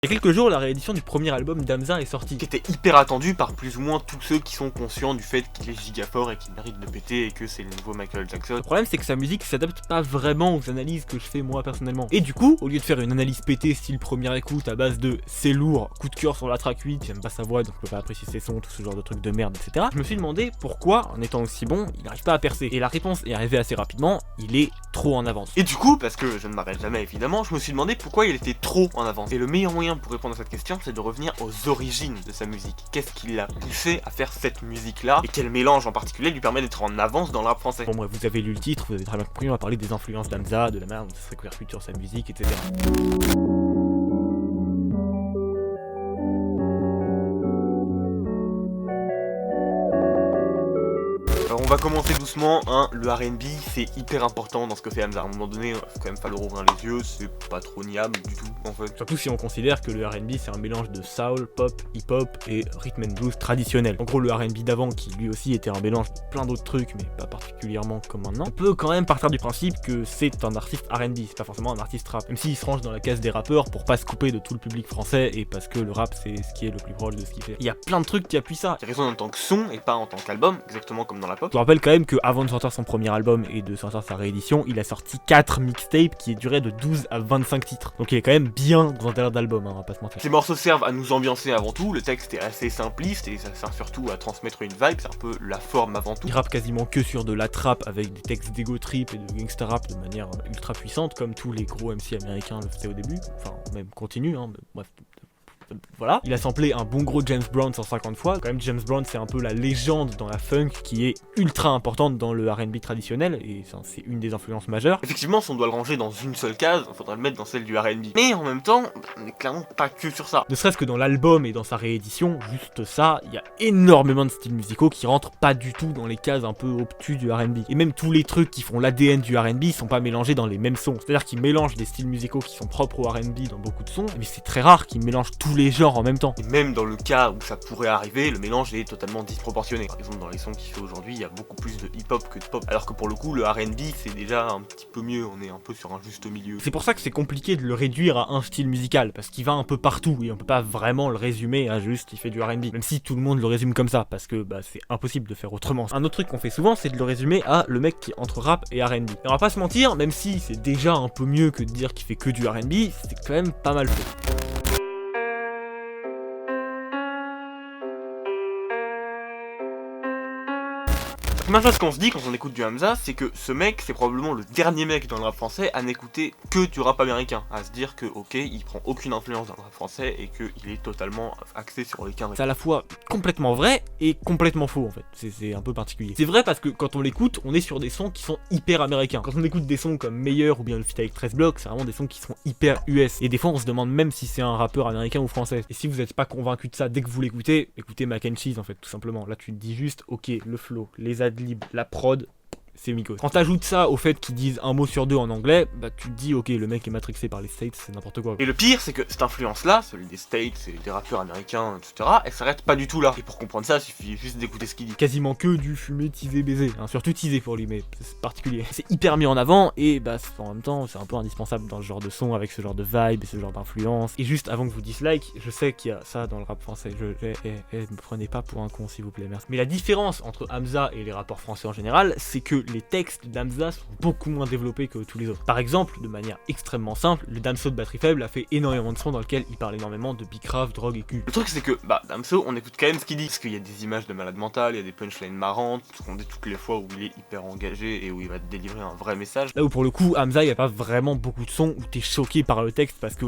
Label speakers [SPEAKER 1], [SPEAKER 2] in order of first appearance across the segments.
[SPEAKER 1] Il y a quelques jours, la réédition du premier album d'Hamza est sortie.
[SPEAKER 2] Qui était hyper attendu par plus ou moins tous ceux qui sont conscients du fait qu'il est giga fort et qu'il mérite de péter et que c'est le nouveau Michael Jackson.
[SPEAKER 1] Le problème c'est que sa musique s'adapte pas vraiment aux analyses que je fais moi personnellement. Et du coup, au lieu de faire une analyse pétée style première écoute à base de c'est lourd, coup de cœur sur la track 8, j'aime pas sa voix donc je peux pas apprécier ses sons, tout ce genre de trucs de merde, etc. Je me suis demandé pourquoi, en étant aussi bon, il n'arrive pas à percer. Et la réponse est arrivée assez rapidement, il est trop en avance.
[SPEAKER 2] Et du coup, parce que je ne m'arrête jamais évidemment, je me suis demandé pourquoi il était trop en avance. Et le meilleur moyen pour répondre à cette question, c'est de revenir aux origines de sa musique. Qu'est-ce qui l'a poussé à faire cette musique-là, et quel mélange en particulier lui permet d'être en avance dans le rap français.
[SPEAKER 1] Bon bref, vous avez lu le titre, vous avez très bien compris, on va parler des influences d'Hamza, de la manière dont ça se répercute sur sa musique, etc.
[SPEAKER 2] Alors on va commencer doucement, hein, le R&B c'est hyper important dans ce que fait Hamza. À un moment donné, il va quand même falloir ouvrir les yeux, c'est pas trop niable du tout en fait.
[SPEAKER 1] Surtout si on considère que le R&B c'est un mélange de soul, pop, hip-hop et rhythm and blues traditionnel. En gros le R&B d'avant qui lui aussi était un mélange de plein d'autres trucs mais pas particulièrement comme maintenant, on peut quand même partir du principe que c'est un artiste R&B, c'est pas forcément un artiste rap. Même s'il se range dans la case des rappeurs pour pas se couper de tout le public français et parce que le rap c'est ce qui est le plus proche de ce qu'il fait. Il y a plein de trucs qui appuient ça.
[SPEAKER 2] Qui résonne en tant que son et pas en tant qu'album, exactement comme dans la pop.
[SPEAKER 1] Je vous rappelle quand même qu'avant de sortir son premier album et de sortir sa réédition, il a sorti 4 mixtapes qui duraient de 12 à 25 titres. Donc il est quand même bien dans un délire d'album, hein, on va pas se mentir.
[SPEAKER 2] Ces morceaux servent à nous ambiancer avant tout, le texte est assez simpliste et ça sert surtout à transmettre une vibe, c'est un peu la forme avant tout.
[SPEAKER 1] Il rappe quasiment que sur de la trap avec des textes d'ego trip et de gangsta rap de manière ultra puissante, comme tous les gros MC américains le faisaient au début, enfin même continue, hein, mais bref. Voilà, il a samplé un bon gros James Brown 150 fois. Quand même, James Brown c'est un peu la légende dans la funk qui est ultra importante dans le R&B traditionnel et c'est une des influences majeures.
[SPEAKER 2] Effectivement, si on doit le ranger dans une seule case, il faudrait le mettre dans celle du R&B. Mais en même temps, on est clairement pas que sur ça.
[SPEAKER 1] Ne serait-ce que dans l'album et dans sa réédition, juste ça, il y a énormément de styles musicaux qui rentrent pas du tout dans les cases un peu obtus du R&B. Et même tous les trucs qui font l'ADN du R&B sont pas mélangés dans les mêmes sons. C'est-à-dire qu'ils mélangent des styles musicaux qui sont propres au R&B dans beaucoup de sons, mais c'est très rare qu'ils mélangent tous les genres en même temps.
[SPEAKER 2] Et même dans le cas où ça pourrait arriver, le mélange est totalement disproportionné. Par exemple, dans les sons qu'il fait aujourd'hui, il y a beaucoup plus de hip-hop que de pop. Alors que pour le coup, le R&B, c'est déjà un petit peu mieux, on est un peu sur un juste milieu.
[SPEAKER 1] C'est pour ça que c'est compliqué de le réduire à un style musical, parce qu'il va un peu partout, et on peut pas vraiment le résumer à juste il fait du R&B. Même si tout le monde le résume comme ça, parce que bah, c'est impossible de faire autrement. Un autre truc qu'on fait souvent, c'est de le résumer à le mec qui est entre rap et R&B. Et on va pas se mentir, même si c'est déjà un peu mieux que de dire qu'il fait que du R&B, c'est quand même pas mal fait.
[SPEAKER 2] La première chose qu'on se dit quand on écoute du Hamza, c'est que ce mec, c'est probablement le dernier mec dans le rap français à n'écouter que du rap américain. À se dire que, ok, il prend aucune influence dans le rap français et qu'il est totalement axé sur les quinries.
[SPEAKER 1] C'est à la fois complètement vrai et complètement faux en fait, c'est un peu particulier. C'est vrai parce que quand on l'écoute, on est sur des sons qui sont hyper américains. Quand on écoute des sons comme Meilleur ou bien le feat avec 13 blocs, c'est vraiment des sons qui sont hyper US. Et des fois on se demande même si c'est un rappeur américain ou français. Et si vous n'êtes pas convaincu de ça dès que vous l'écoutez, écoutez Mac and Cheese en fait tout simplement. Là tu te dis juste ok, le flow, les adlibs, la prod, c'est Migos. Quand t'ajoutes ça au fait qu'ils disent un mot sur deux en anglais, bah tu te dis ok le mec est matrixé par les States, c'est n'importe quoi.
[SPEAKER 2] Et le pire, c'est que cette influence-là, celui des States et des rappeurs américains, etc., elle s'arrête pas du tout là. Et pour comprendre ça, il suffit juste d'écouter ce qu'il dit.
[SPEAKER 1] Quasiment que du fumé, teasé, baiser, hein, surtout teasé pour lui, mais c'est particulier. C'est hyper mis en avant et bah en même temps c'est un peu indispensable dans ce genre de son avec ce genre de vibe et ce genre d'influence. Et juste avant que vous dislike, je sais qu'il y a ça dans le rap français, me prenez pas pour un con s'il vous plaît, merci. Mais la différence entre Hamza et les rappeurs français en général, c'est que les textes d'Hamza sont beaucoup moins développés que tous les autres. Par exemple, de manière extrêmement simple, le Damso de Batterie Faible a fait énormément de sons dans lesquels il parle énormément de bicrave, drogue et cul.
[SPEAKER 2] Le truc c'est que, Damso, on écoute quand même ce qu'il dit, parce qu'il y a des images de malade mental, il y a des punchlines marrantes, on dit toutes les fois où il est hyper engagé et où il va te délivrer un vrai message.
[SPEAKER 1] Là où pour le coup, Hamza, il n'y a pas vraiment beaucoup de sons où t'es choqué par le texte parce que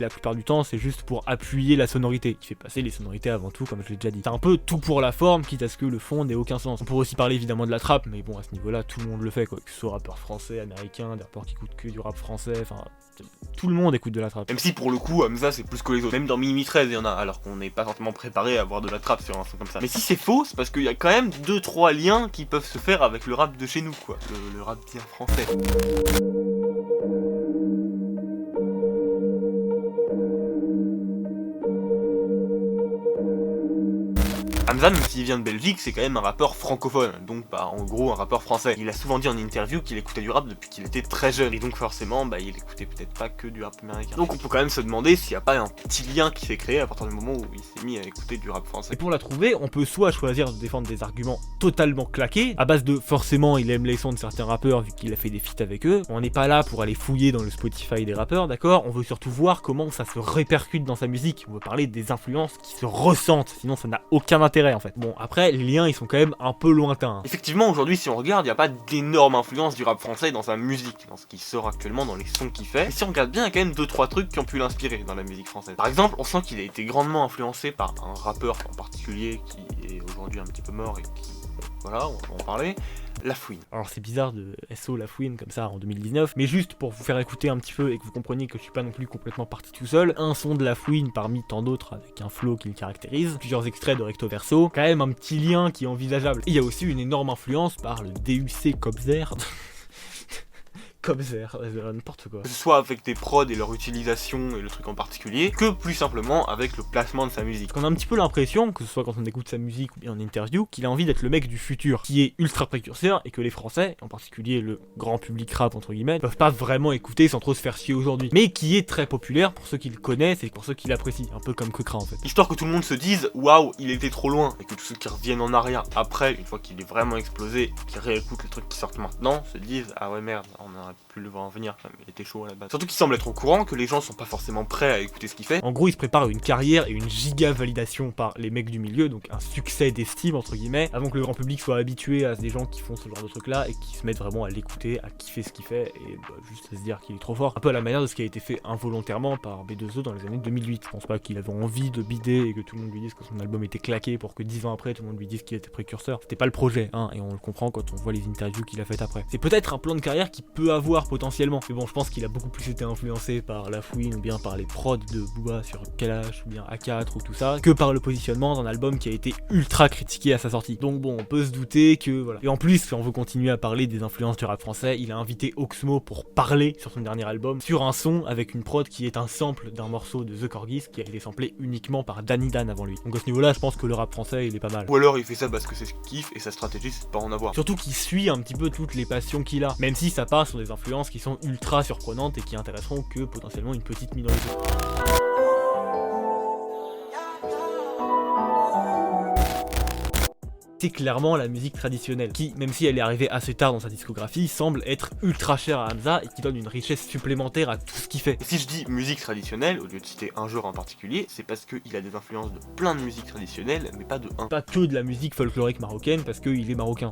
[SPEAKER 1] la plupart du temps, c'est juste pour appuyer la sonorité. Il fait passer les sonorités avant tout, comme je l'ai déjà dit. C'est un peu tout pour la forme, quitte à ce que le fond n'ait aucun sens. On pourrait aussi parler évidemment de la trappe, mais bon, à ce niveau-là, tout le monde le fait, quoi. Que ce soit rappeur français, américain, des rappeurs qui écoutent que du rap français, enfin, tout le monde écoute de la trappe.
[SPEAKER 2] Même si pour le coup, Hamza c'est plus que les autres. Même dans Mimi 13, il y en a, alors qu'on n'est pas forcément préparé à avoir de la trappe sur un son comme ça. Mais si c'est faux, c'est parce qu'il y a quand même 2-3 liens qui peuvent se faire avec le rap de chez nous, quoi. Le rap bien français. Hamza, même s'il vient de Belgique, c'est quand même un rappeur francophone, donc bah en gros un rappeur français. Il a souvent dit en interview qu'il écoutait du rap depuis qu'il était très jeune, et donc forcément bah il écoutait peut-être pas que du rap américain. Donc on peut quand même se demander s'il n'y a pas un petit lien qui s'est créé à partir du moment où il s'est mis à écouter du rap français.
[SPEAKER 1] Et pour la trouver, on peut soit choisir de défendre des arguments totalement claqués, à base de forcément il aime les sons de certains rappeurs vu qu'il a fait des feats avec eux. On n'est pas là pour aller fouiller dans le Spotify des rappeurs, d'accord? On veut surtout voir comment ça se répercute dans sa musique. On veut parler des influences qui se ressentent, sinon ça n'a aucun intérêt en fait. Bon, après, les liens ils sont quand même un peu lointains.
[SPEAKER 2] Effectivement, aujourd'hui, si on regarde, il n'y a pas d'énorme influence du rap français dans sa musique, dans ce qui sort actuellement, dans les sons qu'il fait. Et si on regarde bien, il y a quand même 2-3 trucs qui ont pu l'inspirer dans la musique française. Par exemple, on sent qu'il a été grandement influencé par un rappeur en particulier qui est aujourd'hui un petit peu mort et qui... voilà, on va en parler. La Fouine.
[SPEAKER 1] Alors c'est bizarre de SO La Fouine comme ça en 2019, mais juste pour vous faire écouter un petit peu et que vous compreniez que je suis pas non plus complètement parti tout seul, un son de La Fouine parmi tant d'autres avec un flow qui le caractérise, plusieurs extraits de Recto Verso, quand même un petit lien qui est envisageable. Et il y a aussi une énorme influence par le DUC Kobzer. Kobzer, n'importe quoi.
[SPEAKER 2] Que ce soit avec des prods et leur utilisation et le truc en particulier, que plus simplement avec le placement de sa musique.
[SPEAKER 1] On a un petit peu l'impression, que ce soit quand on écoute sa musique ou bien en interview, qu'il a envie d'être le mec du futur, qui est ultra précurseur et que les Français, en particulier le grand public rap entre guillemets, peuvent pas vraiment écouter sans trop se faire chier aujourd'hui. Mais qui est très populaire pour ceux qui le connaissent et pour ceux qui l'apprécient, un peu comme Cochran en fait.
[SPEAKER 2] Histoire que tout le monde se dise waouh, il était trop loin, et que tous ceux qui reviennent en arrière après, une fois qu'il est vraiment explosé, qui réécoutent les trucs qui sortent maintenant, se disent ah ouais merde, on aurait pu le voir en venir, il était chaud à la base. Surtout qu'il semble être au courant que les gens sont pas forcément prêts à écouter ce qu'il fait.
[SPEAKER 1] En gros, il se prépare une carrière et une giga validation par les mecs du milieu, donc un succès d'estime entre guillemets, avant que le grand public soit habitué à des gens qui font ce genre de trucs là et qui se mettent vraiment à l'écouter, à kiffer ce qu'il fait et bah, juste à se dire qu'il est trop fort. Un peu à la manière de ce qui a été fait involontairement par B2O dans les années 2008. Je pense pas qu'il avait envie de bider et que tout le monde lui dise que son album était claqué pour que 10 ans après tout le monde lui dise qu'il était précurseur. C'était pas le projet, hein, et on le comprend quand on voit les interviews qu'il a faites après. C'est peut-être un plan de carrière qu'il peut avoir potentiellement, mais bon, je pense qu'il a beaucoup plus été influencé par La Fouine ou bien par les prods de Booba sur Kalash ou bien A4 ou tout ça, que par le positionnement d'un album qui a été ultra critiqué à sa sortie. Donc bon, on peut se douter que voilà. Et en plus, si on veut continuer à parler des influences du rap français, il a invité Oxmo pour parler sur son dernier album, sur un son avec une prod qui est un sample d'un morceau de The Corgis qui a été samplé uniquement par Danny Dan avant lui. Donc à ce niveau-là, je pense que le rap français, il est pas mal.
[SPEAKER 2] Ou alors il fait ça parce que c'est ce qu'il kiffe et sa stratégie c'est de pas en avoir.
[SPEAKER 1] Surtout qu'il suit un petit peu toutes les passions qu'il a, même si ça part sur des influences qui sont ultra surprenantes et qui intéresseront que potentiellement une petite minorité. C'est clairement la musique traditionnelle, qui, même si elle est arrivée assez tard dans sa discographie, semble être ultra chère à Hamza et qui donne une richesse supplémentaire à tout ce qu'il fait.
[SPEAKER 2] Et si je dis musique traditionnelle, au lieu de citer un genre en particulier, c'est parce qu'il a des influences de plein de musiques traditionnelles, mais pas de un.
[SPEAKER 1] Pas que de la musique folklorique marocaine, parce qu'il est marocain.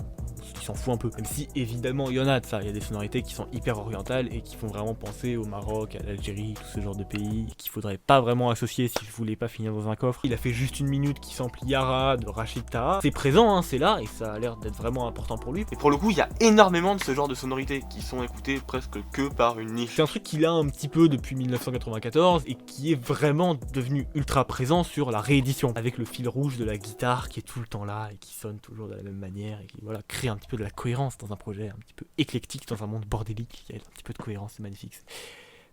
[SPEAKER 1] Il s'en fout un peu. Même si évidemment il y en a de ça, il y a des sonorités qui sont hyper orientales et qui font vraiment penser au Maroc, à l'Algérie, tout ce genre de pays, qu'il faudrait pas vraiment associer si je voulais pas finir dans un coffre. Il a fait juste une minute qui sample Yara de Rachid Taha. C'est présent, hein, c'est là, et ça a l'air d'être vraiment important pour lui.
[SPEAKER 2] Et pour le coup, il y a énormément de ce genre de sonorités qui sont écoutées presque que par une niche.
[SPEAKER 1] C'est un truc qu'il a un petit peu depuis 1994 et qui est vraiment devenu ultra présent sur la réédition, avec le fil rouge de la guitare qui est tout le temps là et qui sonne toujours de la même manière et qui voilà crée un petit peu de la cohérence dans un projet un petit peu éclectique, dans un monde bordélique. Il y a un petit peu de cohérence, c'est magnifique.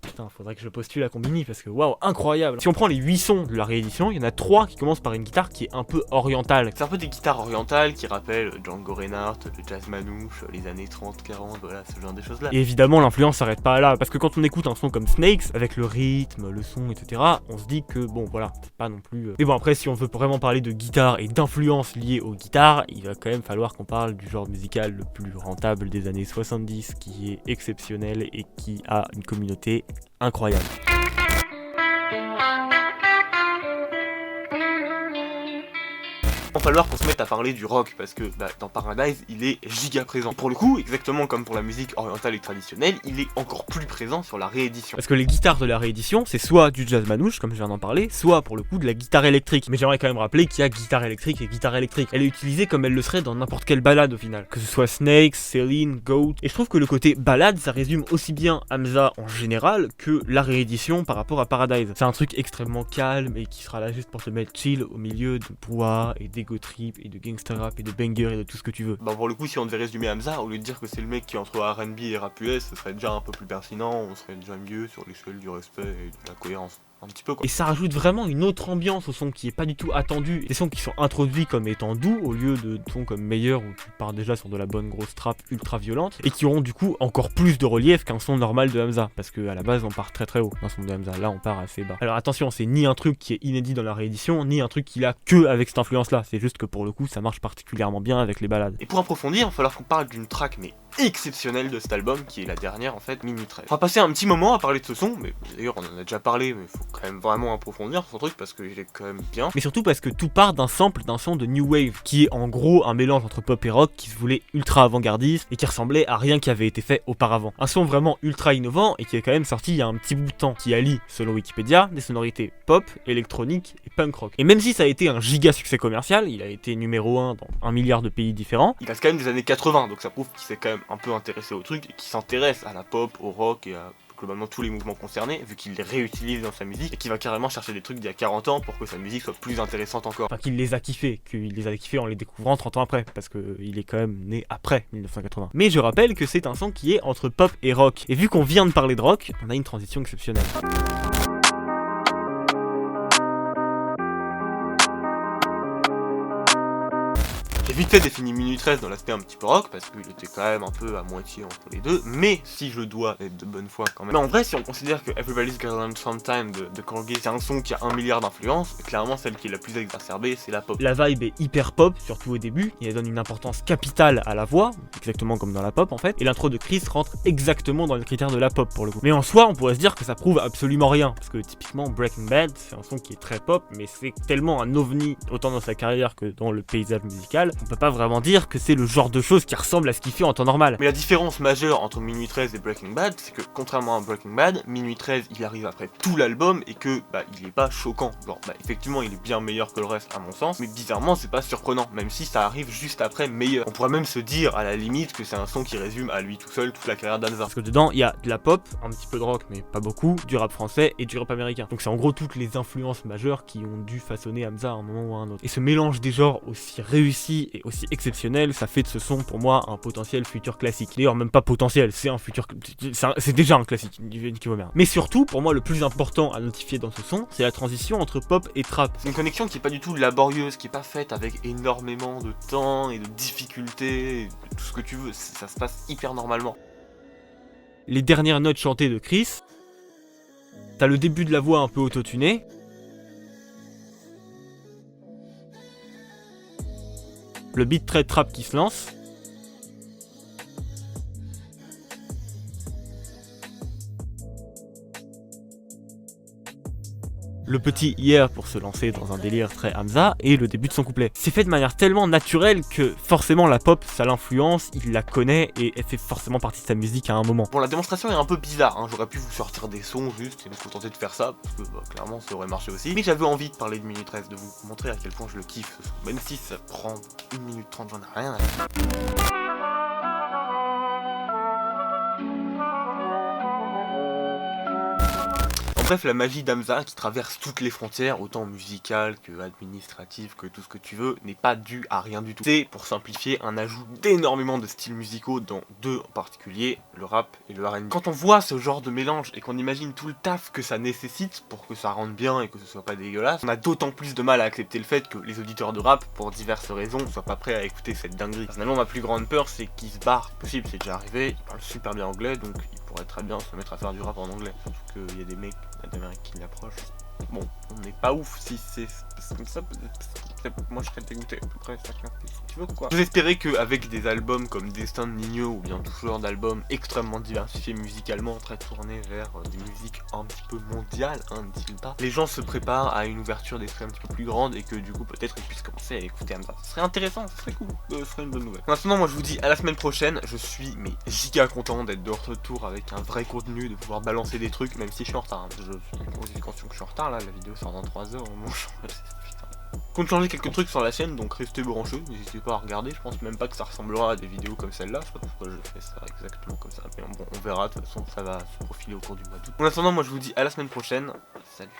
[SPEAKER 1] Putain, faudrait que je postule à Combini parce que waouh, incroyable. Si on prend les 8 sons de la réédition, il y en a 3 qui commencent par une guitare qui est un peu orientale.
[SPEAKER 2] C'est un peu des guitares orientales qui rappellent Django Reinhardt, le jazz manouche, les années 30, 40, voilà, ce genre de choses là.
[SPEAKER 1] Et évidemment, l'influence s'arrête pas là, parce que quand on écoute un son comme Snakes, avec le rythme, le son, etc., on se dit que bon, voilà, c'est pas non plus. Mais bon, après, si on veut vraiment parler de guitare et d'influence liée aux guitares, il va quand même falloir qu'on parle du genre musical le plus rentable des années 70, qui est exceptionnel et qui a une communauté incroyable.
[SPEAKER 2] Il va falloir qu'on se mette à parler du rock parce que dans Paradise il est giga présent. Et pour le coup, exactement comme pour la musique orientale et traditionnelle, il est encore plus présent sur la réédition.
[SPEAKER 1] Parce que les guitares de la réédition, c'est soit du jazz manouche, comme je viens d'en parler, soit pour le coup de la guitare électrique. Mais j'aimerais quand même rappeler qu'il y a guitare électrique et guitare électrique. Elle est utilisée comme elle le serait dans n'importe quelle balade au final. Que ce soit Snakes, Céline, Goat. Et je trouve que le côté balade, ça résume aussi bien Hamza en général que la réédition par rapport à Paradise. C'est un truc extrêmement calme et qui sera là juste pour te mettre chill au milieu de bois et d'ego trip et de gangster rap et de banger et de tout ce que tu veux.
[SPEAKER 2] Bah pour le coup, si on devait résumer Hamza, au lieu de dire que c'est le mec qui est entre R&B et rap US, ce serait déjà un peu plus pertinent, on serait déjà mieux sur l'échelle du respect et de la cohérence. un petit peu quoi.
[SPEAKER 1] Et ça rajoute vraiment une autre ambiance au son qui est pas du tout attendu. Des sons qui sont introduits comme étant doux au lieu de sons comme Meilleur où tu pars déjà sur de la bonne grosse trap ultra violente et qui auront du coup encore plus de relief qu'un son normal de Hamza parce que à la base on part très très haut un son de Hamza, là on part assez bas. Alors attention, c'est ni un truc qui est inédit dans la réédition ni un truc qu'il a que avec cette influence là, c'est juste que pour le coup ça marche particulièrement bien avec les ballades.
[SPEAKER 2] Et pour approfondir, il va falloir qu'on parle d'une track mais exceptionnelle de cet album qui est la dernière en fait, Minuit 13. On va passer un petit moment à parler de ce son, mais d'ailleurs on en a déjà parlé, mais faut quand même vraiment approfondir son truc parce qu'il est quand même bien.
[SPEAKER 1] Mais surtout parce que tout part d'un sample d'un son de New Wave qui est en gros un mélange entre pop et rock qui se voulait ultra avant-gardiste et qui ressemblait à rien qui avait été fait auparavant. Un son vraiment ultra innovant et qui est quand même sorti il y a un petit bout de temps, qui allie, selon Wikipédia, des sonorités pop, électronique et punk rock. Et même si ça a été un giga succès commercial, il a été numéro 1 dans 1 milliard de pays différents.
[SPEAKER 2] Il passe quand même des années 80, donc ça prouve qu'il s'est quand même un peu intéressé au truc et qu'il s'intéresse à la pop, au rock et à globalement tous les mouvements concernés, vu qu'il les réutilise dans sa musique et qu'il va carrément chercher des trucs d'il y a 40 ans pour que sa musique soit plus intéressante encore.
[SPEAKER 1] Enfin, qu'il les a kiffés en les découvrant 30 ans après, parce qu'il est quand même né après 1980. Mais je rappelle que c'est un son qui est entre pop et rock. Et vu qu'on vient de parler de rock, on a une transition exceptionnelle.
[SPEAKER 2] J'ai vite fait défini Minuit 13 dans l'aspect un petit peu rock parce qu'il était quand même un peu à moitié entre les deux, mais si je dois être de bonne foi quand même. Mais en vrai, si on considère que Everybody's Got a Sometime de Corgi c'est un son qui a 1 milliard d'influences, clairement celle qui est la plus exacerbée c'est la pop.
[SPEAKER 1] La vibe est hyper pop, surtout au début, et elle donne une importance capitale à la voix, exactement comme dans la pop en fait, et l'intro de Chris rentre exactement dans les critères de la pop pour le coup. Mais en soi, on pourrait se dire que ça prouve absolument rien, parce que typiquement Breaking Bad, c'est un son qui est très pop, mais c'est tellement un ovni, autant dans sa carrière que dans le paysage musical, on peut pas vraiment dire que c'est le genre de choses qui ressemble à ce qu'il fait en temps normal.
[SPEAKER 2] Mais la différence majeure entre Minuit 13 et Breaking Bad, c'est que contrairement à Breaking Bad, Minuit 13 il arrive après tout l'album et que il est pas choquant. Genre effectivement il est bien meilleur que le reste à mon sens, mais bizarrement c'est pas surprenant, même si ça arrive juste après Meilleur. On pourrait même se dire à la limite que c'est un son qui résume à lui tout seul toute la carrière d'Hamza.
[SPEAKER 1] Parce que dedans il y a de la pop, un petit peu de rock mais pas beaucoup, du rap français et du rap américain. Donc c'est en gros toutes les influences majeures qui ont dû façonner Hamza à un moment ou à un autre. Et ce mélange des genres aussi réussi et aussi exceptionnel, ça fait de ce son pour moi un potentiel futur classique. D'ailleurs même pas potentiel, c'est un futur, c'est déjà un classique qui vaut bien. Mais surtout pour moi le plus important à notifier dans ce son, c'est la transition entre pop et trap.
[SPEAKER 2] C'est une connexion qui est pas du tout laborieuse, qui est pas faite avec énormément de temps et de difficultés, tout ce que tu veux, ça se passe hyper normalement.
[SPEAKER 1] Les dernières notes chantées de Chris, t'as le début de la voix un peu autotunée, le beat très trap qui se lance, le petit hier pour se lancer dans un délire très Hamza et le début de son couplet. C'est fait de manière tellement naturelle que forcément la pop ça l'influence, il la connaît et elle fait forcément partie de sa musique à un moment.
[SPEAKER 2] Bon, la démonstration est un peu bizarre, hein. J'aurais pu vous sortir des sons juste et me contenter de faire ça parce que clairement ça aurait marché aussi. Mais j'avais envie de parler de Minuit 13, de vous montrer à quel point je le kiffe ce son. Même si ça prend 1 minute 30, j'en ai rien à faire. Bref, la magie d'Hamza qui traverse toutes les frontières, autant musicales que administratives, que tout ce que tu veux, n'est pas due à rien du tout. C'est, pour simplifier, un ajout d'énormément de styles musicaux, dans deux en particulier, le rap et le R&B. Quand on voit ce genre de mélange et qu'on imagine tout le taf que ça nécessite pour que ça rentre bien et que ce soit pas dégueulasse, on a d'autant plus de mal à accepter le fait que les auditeurs de rap, pour diverses raisons, ne soient pas prêts à écouter cette dinguerie. Personnellement, ma plus grande peur, c'est qu'ils se barrent. Possible, c'est déjà arrivé, ils parlent super bien anglais, donc ils pourraient très bien se mettre à faire du rap en anglais. Surtout qu'il y a des mecs d'Amérique qui l'approchent. Bon, on n'est pas ouf si c'est comme ça. Moi je serais dégoûté à peu près, chacun fait ce que tu veux quoi. Vous espérez qu'avec des albums comme Destin de Nino ou bien tout ce genre d'albums extrêmement diversifiés musicalement, très tournés vers des musiques un petit peu mondiales, hein, dit-il pas, les gens se préparent à une ouverture d'esprit un petit peu plus grande et que du coup peut-être ils puissent commencer à écouter Hamza. Ce serait intéressant, ce serait cool, ce serait une bonne nouvelle. Maintenant moi je vous dis à la semaine prochaine, je suis giga content d'être de retour avec un vrai contenu, de pouvoir balancer des trucs même si je suis en retard. Hein. Je suis conscient que je suis en retard là, la vidéo sort dans 3 heures au moment où compte changer quelques trucs sur la chaîne, donc restez branchés, n'hésitez pas à regarder, je pense même pas que ça ressemblera à des vidéos comme celle-là, je sais pas pourquoi je fais ça exactement comme ça, mais bon, on verra, de toute façon ça va se profiler au cours du mois d'août. En attendant, moi je vous dis à la semaine prochaine, salut.